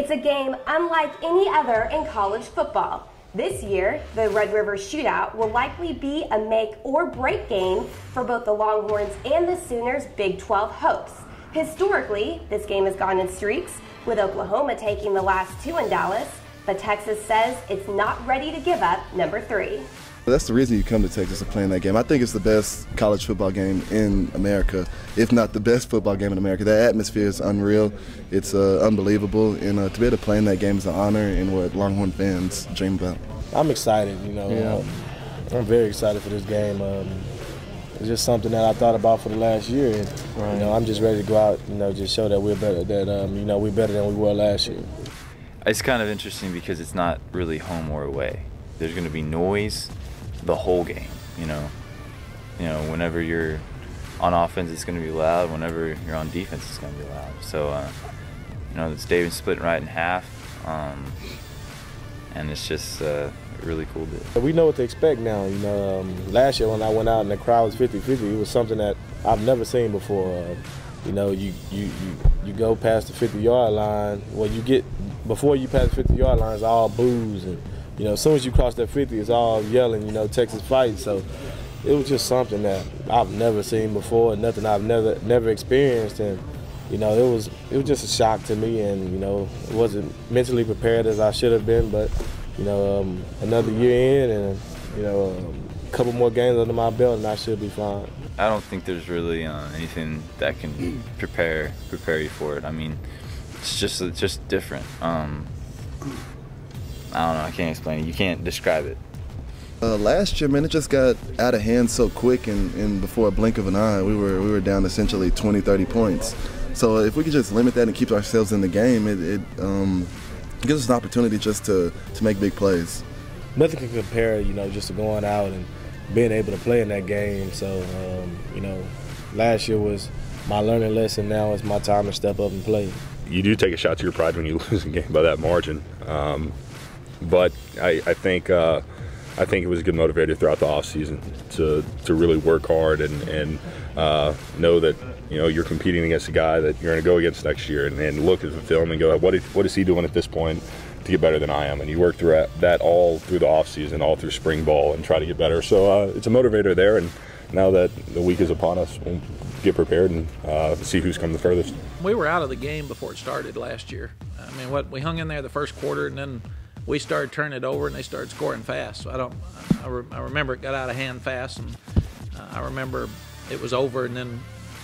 It's a game unlike any other in college football. This year, the Red River Shootout will likely be a make or break game for both the Longhorns and the Sooners' Big 12 hopes. Historically, this game has gone in streaks, with Oklahoma taking the last two in Dallas, but Texas says it's not ready to give up number 3. That's the reason you come to Texas to play in that game. I think it's the best college football game in America, if not the best football game in America. That atmosphere is unreal. It's unbelievable, and to be able to play in that game is an honor and what Longhorn fans dream about. I'm excited, I'm very excited for this game. It's just something that I thought about for the last year, and I'm just ready to go out, just show that we're better, we're better than we were last year. It's kind of interesting because it's not really home or away. There's going to be noise the whole game, whenever you're on offense, it's going to be loud. Whenever you're on defense, it's going to be loud. So, it's David split right in half, and it's just a really cool deal. We know what to expect now. Last year when I went out and the crowd was 50-50, it was something that I've never seen before. You go past the 50-yard line. Before you pass the 50-yard line, it's all boos, and as soon as you cross that 50, it's all yelling, Texas fight. So it was just something that I've never seen before, nothing I've never experienced, and it was just a shock to me, and it wasn't mentally prepared as I should have been, but another year in, and a couple more games under my belt, and I should be fine. I don't think there's really anything that can prepare you for it. I mean, it's just different. I don't know, I can't explain it. You can't describe it. Last year, man, it just got out of hand so quick, and before a blink of an eye, we were down essentially 20, 30 points. So if we could just limit that and keep ourselves in the game, it gives us an opportunity just to make big plays. Nothing can compare, just to going out and being able to play in that game. So, last year was my learning lesson. Now it's my time to step up and play. You do take a shot to your pride when you lose a game by that margin. But I think it was a good motivator throughout the offseason to really work hard and know that you're competing against a guy that you're going to go against next year, and look at the film and go, what is he doing at this point to get better than I am? And you work through that all through the offseason, all through spring ball, and try to get better. So it's a motivator there, and now that the week is upon us, we'll get prepared and see who's come the furthest. We were out of the game before it started last year. I mean, we hung in there the first quarter, and then we started turning it over, and they started scoring fast. So I remember it got out of hand fast, and I remember it was over, and then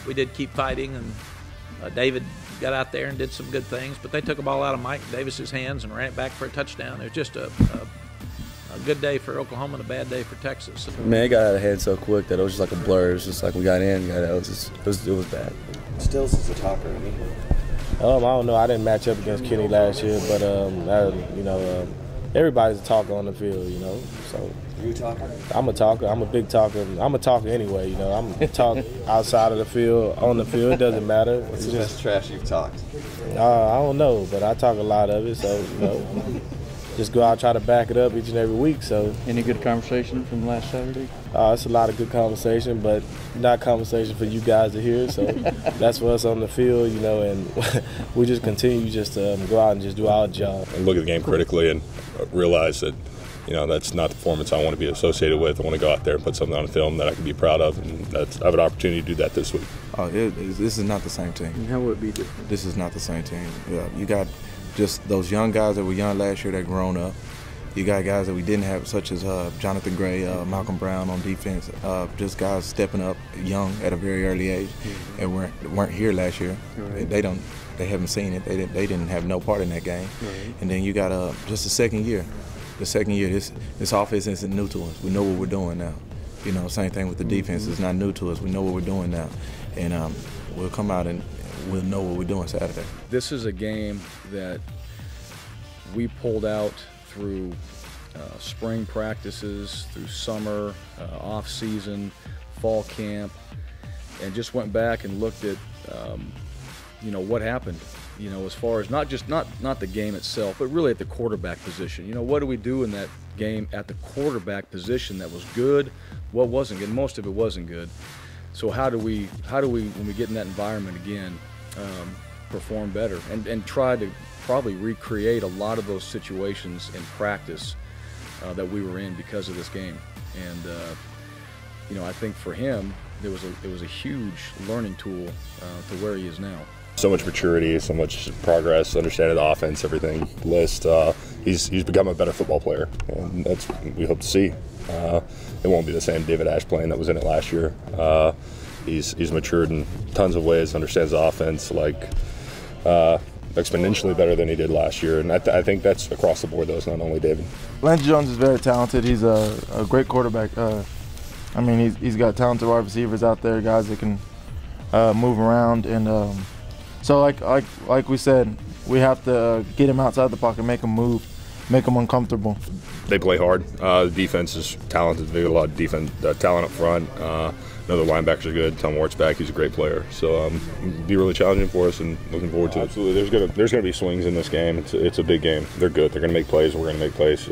we did keep fighting, and David got out there and did some good things, but they took a ball out of Mike Davis's hands and ran it back for a touchdown. It was just a good day for Oklahoma and a bad day for Texas. Man, it got out of hand so quick that it was just like a blur. It was just like we got in, got out. It was bad. Stills is a talker, isn't he? I don't know. I didn't match up against Kenny last year, but everybody's a talker on the field, So you a talker? I'm a talker. I'm a big talker. I'm a talker anyway. I'm a talk outside of the field, on the field. It doesn't matter. What's the best trash you've talked? I don't know, but I talk a lot of it. So just go out and try to back it up each and every week. So any good conversation from last Saturday? It's a lot of good conversation, but not conversation for you guys to hear. So that's for us on the field, and we just continue to go out and just do our job. And look at the game critically and realize that, that's not the performance I want to be associated with. I want to go out there and put something on the film that I can be proud of, and I have an opportunity to do that this week. This is not the same team. And how would it be different? This is not the same team. Yeah, you got just those young guys that were young last year that grown up. You got guys that we didn't have, such as Jonathan Gray, Malcolm Brown on defense. Just guys stepping up young at a very early age, and weren't here last year. Right. They haven't seen it. They didn't have no part in that game. Right. And then you got just the second year. This offense isn't new to us. We know what we're doing now. Same thing with the defense. It's not new to us. We know what we're doing now, and we'll come out and we'll know what we're doing Saturday. This is a game that we pulled out through spring practices, through summer, off season, fall camp, and just went back and looked at what happened, as far as not the game itself, but really at the quarterback position. What do we do in that game at the quarterback position that was good, what wasn't good? Most of it wasn't good. So how do we when we get in that environment again, perform better and try to probably recreate a lot of those situations in practice that we were in because of this game. And you know, I think for him, it was a huge learning tool to where he is now. So much maturity, so much progress, understanding the offense, everything. List, he's become a better football player, and that's what we hope to see. It won't be the same David Ash playing that was in it last year. He's matured in tons of ways, understands the offense like exponentially better than he did last year, and I think that's across the board though. It's not only David. Lance Jones is very talented. He's a great quarterback. I mean, he's got talented wide receivers out there, guys that can move around, and so like we said, we have to get him outside the pocket, make him move, make him uncomfortable. They play hard. The defense is talented. They got a lot of defense talent up front. Another linebackers are good. Tom Wart's back. He's a great player. So it'll be really challenging for us, and looking forward to it. Absolutely. There's gonna be swings in this game. It's a big game. They're good. They're gonna make plays. We're gonna make plays.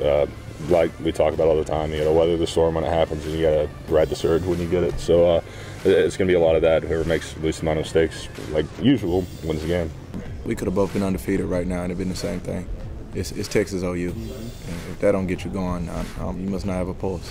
Like we talk about all the time, you got to weather the storm when it happens, and you got to ride the surge when you get it. So it's going to be a lot of that. Whoever makes the least amount of mistakes, like usual, wins the game. We could have both been undefeated right now, and it'd been the same thing. It's Texas OU. And if that don't get you going, you must not have a pulse.